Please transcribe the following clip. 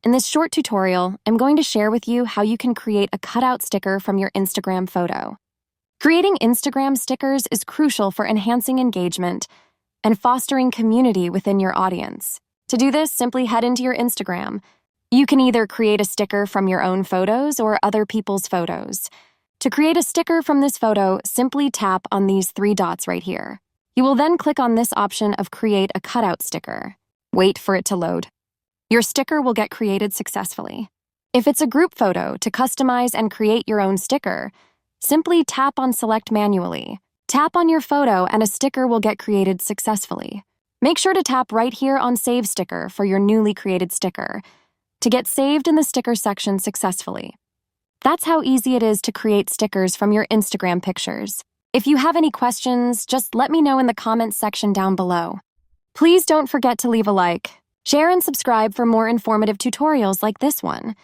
In this short tutorial, I'm going to share with you how you can create a cutout sticker from your Instagram photo. Creating Instagram stickers is crucial for enhancing engagement and fostering community within your audience. To do this, simply head into your Instagram. You can either create a sticker from your own photos or other people's photos. To create a sticker from this photo, simply tap on these three dots right here. You will then click on this option of Create a Cutout Sticker. Wait for it to load. Your sticker will get created successfully. If it's a group photo, to customize and create your own sticker, simply tap on Select manually. Tap on your photo and a sticker will get created successfully. Make sure to tap right here on Save Sticker for your newly created sticker to get saved in the sticker section successfully. That's how easy it is to create stickers from your Instagram pictures. If you have any questions, just let me know in the comments section down below. Please don't forget to leave a like, share and subscribe for more informative tutorials like this one.